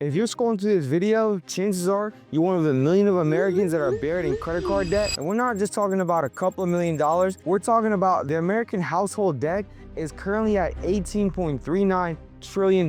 If you're scrolling through this video, chances are you're one of the million of Americans that are buried in credit card debt. And we're not just talking about a couple of $1,000,000. We're talking about the American household debt is currently at $18.39 trillion.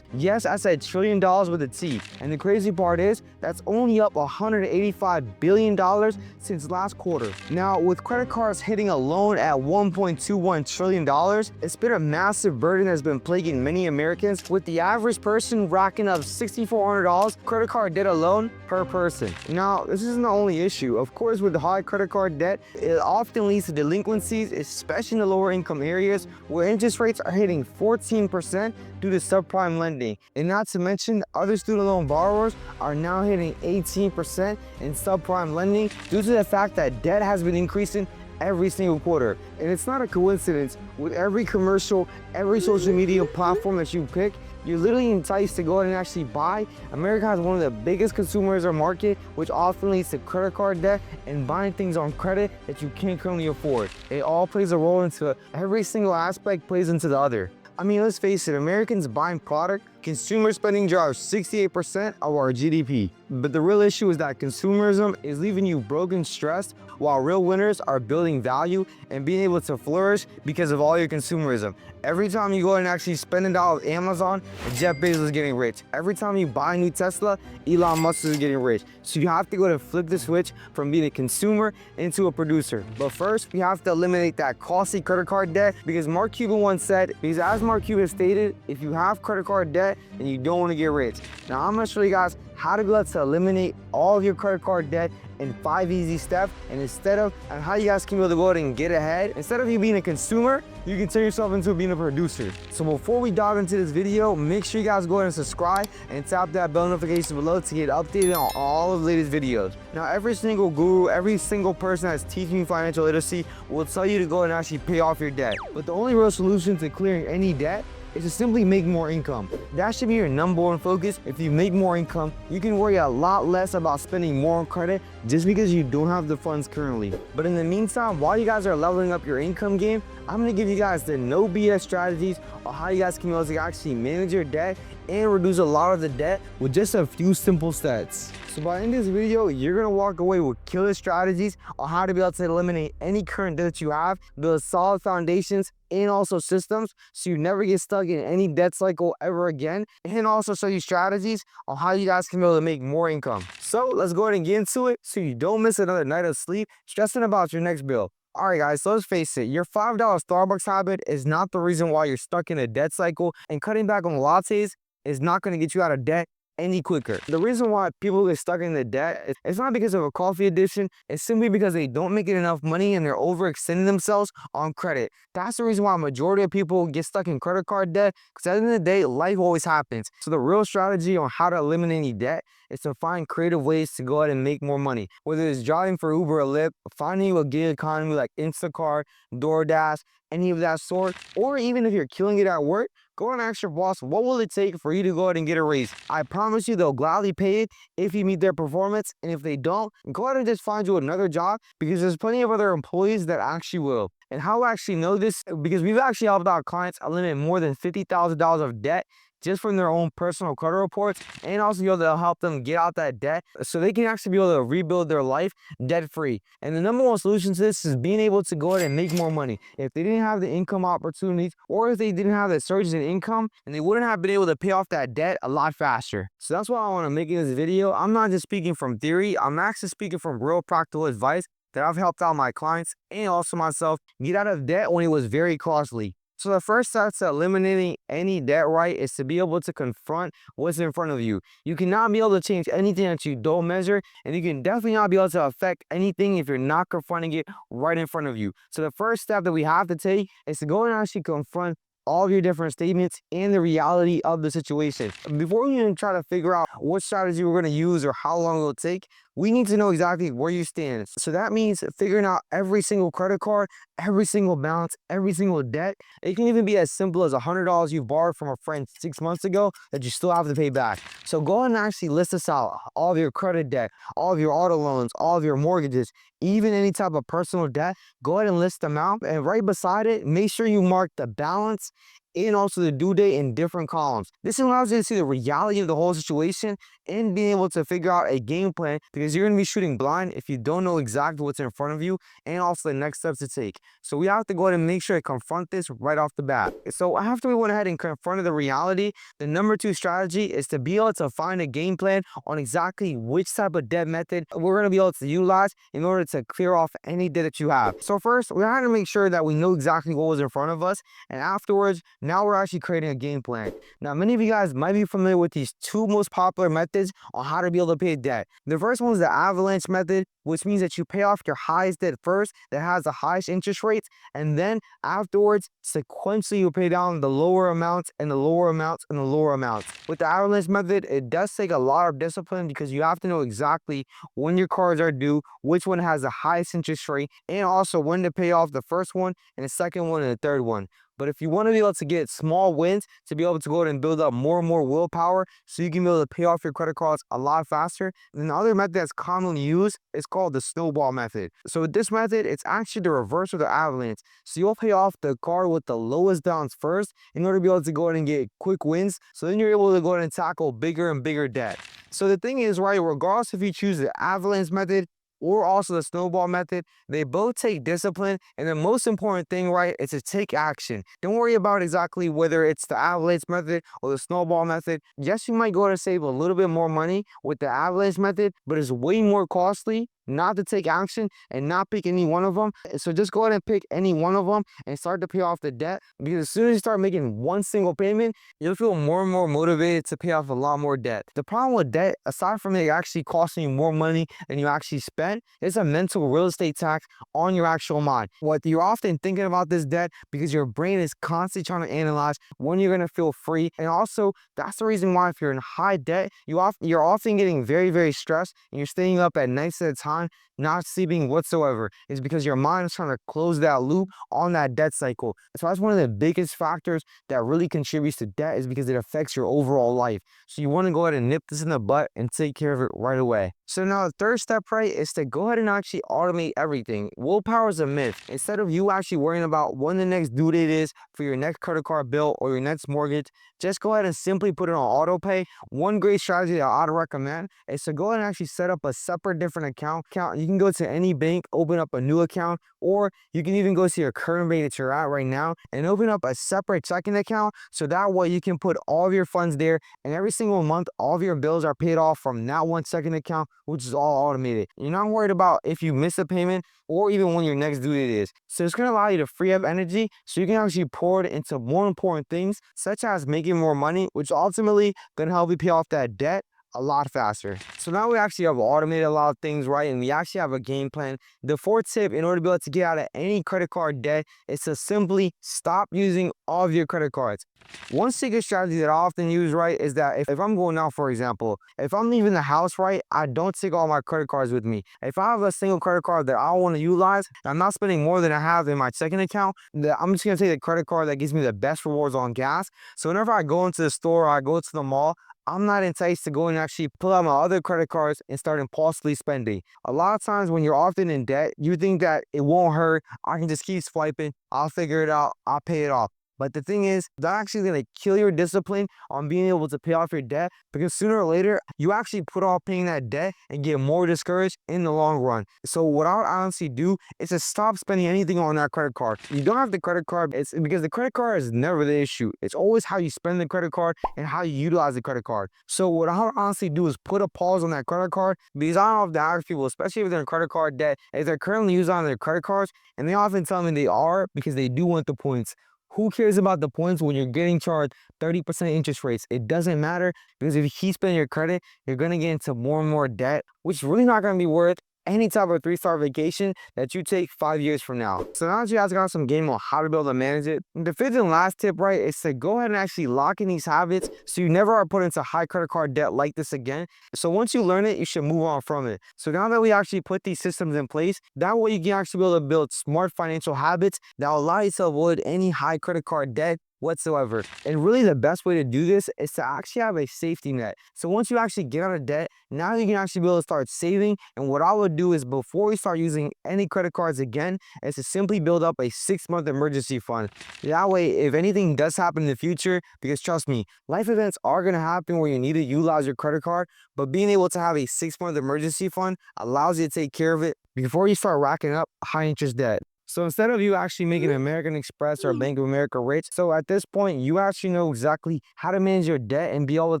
Yes, I said $1 trillion with a T. And the crazy part is that's only up $185 billion since last quarter. Now, with credit cards hitting alone at $1.21 trillion, it's been a massive burden that's been plaguing many Americans, with the average person racking up $6,400 credit card debt alone per person. Now, this isn't the only issue. Of course, with the high credit card debt, it often leads to delinquencies, especially in the lower income areas where interest rates are hitting 14% due to subprime lending. And not to mention, other student loan borrowers are now hitting 18% in subprime lending due to the fact that debt has been increasing every single quarter. And it's not a coincidence. With every commercial, every social media platform that you pick, you're literally enticed to go ahead and actually buy. America has one of the biggest consumers market, which often leads to credit card debt and buying things on credit that you can't currently afford. It all plays a role into every single aspect plays into the other. I mean, let's face it, Americans buying product, consumer spending drives 68% of our GDP. But the real issue is that consumerism is leaving you broke and stressed, while real winners are building value and being able to flourish because of all your consumerism. Every time you go and actually spend it out with Amazon, Jeff Bezos is getting rich. Every time you buy a new Tesla, Elon Musk is getting rich. So you have to go to flip the switch from being a consumer into a producer. But first, we have to eliminate that costly credit card debt, because Mark Cuban once said, because as Mark Cuban stated, if you have credit card debt, then you don't want to get rich. Now, I'm going to show you guys how to be able to eliminate all of your credit card debt in 5 easy steps, and how you guys can be able to go ahead and get ahead. Instead of you being a consumer, you can turn yourself into being a producer. So before we dive into this video, make sure you guys go ahead and subscribe and tap that bell notification below to get updated on all of the latest videos. Now, every single guru, every single person that's teaching you financial literacy will tell you to go and actually pay off your debt. But the only real solution to clearing any debt is to simply make more income. That should be your number one focus. If you make more income, you can worry a lot less about spending more on credit just because you don't have the funds currently. But in the meantime, while you guys are leveling up your income game, I'm gonna give you guys the no BS strategies on how you guys can be able to actually manage your debt and reduce a lot of the debt with just a few simple steps. So by the end of this video, you're gonna walk away with killer strategies on how to be able to eliminate any current debt you have, build solid foundations and also systems so you never get stuck in any debt cycle ever again, and also show you strategies on how you guys can be able to make more income. So let's go ahead and get into it so you don't miss another night of sleep stressing about your next bill. Alright guys, so let's face it, your $5 Starbucks habit is not the reason why you're stuck in a debt cycle, and cutting back on lattes is not going to get you out of debt any quicker. The reason why people get stuck in the debt, it's not because of a coffee addiction, it's simply because they don't make enough money and they're overextending themselves on credit. That's the reason why a majority of people get stuck in credit card debt, because at the end of the day, life always happens. So the real strategy on how to eliminate any debt is to find creative ways to go ahead and make more money. Whether it's driving for Uber or Lyft, finding you a gig economy like Instacart, DoorDash, any of that sort, or even if you're killing it at work, go and ask your boss, what will it take for you to go ahead and get a raise? I promise you they'll gladly pay it if you meet their performance, and if they don't, go ahead and just find you another job, because there's plenty of other employees that actually will. And how I actually know this, because we've actually helped our clients eliminate more than $50,000 of debt just from their own personal credit reports, and also be able to help them get out that debt so they can actually be able to rebuild their life debt-free. And the number one solution to this is being able to go ahead and make more money. If they didn't have the income opportunities, or if they didn't have the surges in income, and they wouldn't have been able to pay off that debt a lot faster. So that's why I want to make in this video. I'm not just speaking from theory, I'm actually speaking from real practical advice that I've helped out my clients and also myself get out of debt when it was very costly. So the first step to eliminating any debt, right, is to be able to confront what's in front of you. You cannot be able to change anything that you don't measure, and you can definitely not be able to affect anything if you're not confronting it right in front of you. So the first step that we have to take is to go and actually confront all of your different statements and the reality of the situation. Before we even try to figure out what strategy we're going to use or how long it'll take, we need to know exactly where you stand. So that means figuring out every single credit card, every single balance, every single debt. It can even be as simple as $100 you borrowed from a friend 6 months ago that you still have to pay back. So go ahead and actually list this out. All of your credit debt, all of your auto loans, all of your mortgages, even any type of personal debt, go ahead and list them out. And right beside it, make sure you mark the balance and also the due date in different columns. This allows you to see the reality of the whole situation and being able to figure out a game plan, because you're going to be shooting blind if you don't know exactly what's in front of you and also the next steps to take. So we have to go ahead and make sure to confront this right off the bat. So after we went ahead and confronted the reality, the number 2 strategy is to be able to find a game plan on exactly which type of debt method we're going to be able to utilize in order to clear off any debt that you have. So first, we have to make sure that we know exactly what was in front of us, and afterwards, now we're actually creating a game plan. Now, many of you guys might be familiar with these 2 most popular methods on how to be able to pay debt. The first one is the avalanche method, which means that you pay off your highest debt first that has the highest interest rates, and then afterwards, sequentially, you pay down the lower amounts and the lower amounts and the lower amounts. With the avalanche method, it does take a lot of discipline because you have to know exactly when your cards are due, which one has the highest interest rate, and also when to pay off the first one and the second one and the third one. But if you want to be able to get small wins, to be able to go ahead and build up more and more willpower so you can be able to pay off your credit cards a lot faster, then the other method that's commonly used is called the snowball method. So with this method, it's actually the reverse of the avalanche. So you'll pay off the card with the lowest balance first in order to be able to go ahead and get quick wins. So then you're able to go ahead and tackle bigger and bigger debt. So the thing is, right, regardless if you choose the avalanche method or also the snowball method, they both take discipline, and the most important thing, right, is to take action. Don't worry about exactly whether it's the avalanche method or the snowball method. Yes, you might go to save a little bit more money with the avalanche method, but it's way more costly not to take action and not pick any one of them. So just go ahead and pick any one of them and start to pay off the debt, because as soon as you start making one single payment, you'll feel more and more motivated to pay off a lot more debt. The problem with debt, aside from it actually costing you more money than you actually spent, is a mental real estate tax on your actual mind. What you're often thinking about this debt because your brain is constantly trying to analyze when you're going to feel free. And also, that's the reason why if you're in high debt, you're often getting very, very stressed, and you're staying up at nights at a time, not sleeping whatsoever. Is because your mind is trying to close that loop on that debt cycle. So that's one of the biggest factors that really contributes to debt, is because it affects your overall life. So you want to go ahead and nip this in the butt and take care of it right away. So now the third step, right, is to go ahead and actually automate everything. Willpower is a myth. Instead of you actually worrying about when the next due date is for your next credit card bill or your next mortgage, just go ahead and simply put it on auto pay. One great strategy that I'd recommend is to go ahead and actually set up a separate different account. You can go to any bank, open up a new account, or you can even go to your current bank that you're at right now and open up a separate checking account. So that way you can put all of your funds there, and every single month, all of your bills are paid off from that one checking account, which is all automated. You're not worried about if you miss a payment or even when your next due date is. So it's going to allow you to free up energy so you can actually pour it into more important things, such as making more money, which ultimately going to help you pay off that debt a lot faster. So now we actually have automated a lot of things, right? And we actually have a game plan. The fourth tip in order to be able to get out of any credit card debt is to simply stop using all of your credit cards. One secret strategy that I often use, right, is that if I'm going out, for example, if I'm leaving the house, right, I don't take all my credit cards with me. If I have a single credit card that I want to utilize, I'm not spending more than I have in my checking account, I'm just going to take the credit card that gives me the best rewards on gas. So whenever I go into the store or I go to the mall, I'm not enticed to go and actually pull out my other credit cards and start impulsively spending. A lot of times when you're often in debt, you think that it won't hurt. I can just keep swiping. I'll figure it out. I'll pay it off. But the thing is, that's actually going to kill your discipline on being able to pay off your debt, because sooner or later, you actually put off paying that debt and get more discouraged in the long run. So what I would honestly do is to stop spending anything on that credit card. You don't have the credit card, it's because the credit card is never the issue. It's always how you spend the credit card and how you utilize the credit card. So what I would honestly do is put a pause on that credit card, because I don't have to ask people, especially if they're in credit card debt, if they're currently using their credit cards, and they often tell me they are because they do want the points. Who cares about the points when you're getting charged 30% interest rates? It doesn't matter, because if you keep spending your credit, you're going to get into more and more debt, which is really not going to be worth any type of 3-star vacation that you take 5 years from now. So now that you guys got some game on how to be able to manage it, the fifth and last tip, right, is to go ahead and actually lock in these habits so you never are put into high credit card debt like this again. So once you learn it, you should move on from it. So now that we actually put these systems in place, that way you can actually be able to build smart financial habits that will allow you to avoid any high credit card debt whatsoever. And really the best way to do this is to actually have a safety net. So once you actually get out of debt, now you can actually be able to start saving. And what I would do is before you start using any credit cards again, is to simply build up a 6-month emergency fund. That way, if anything does happen in the future, because trust me, life events are going to happen where you need to utilize your credit card, but being able to have a 6-month emergency fund allows you to take care of it before you start racking up high interest debt. So instead of you actually making American Express or Bank of America rich, so at this point, you actually know exactly how to manage your debt and be able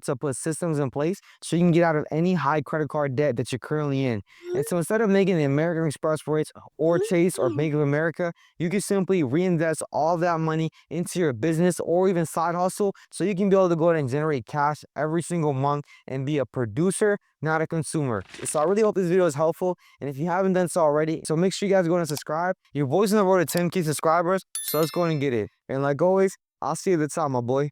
to put systems in place so you can get out of any high credit card debt that you're currently in. And so instead of making the American Express rich or Chase or Bank of America, you can simply reinvest all that money into your business or even side hustle so you can be able to go ahead and generate cash every single month and be a producer, not a consumer. So I really hope this video is helpful. And if you haven't done so already, so make sure you guys go and subscribe. Your boy's on the road to 10K subscribers, so let's go and get it. And like always, I'll see you at the top, my boy.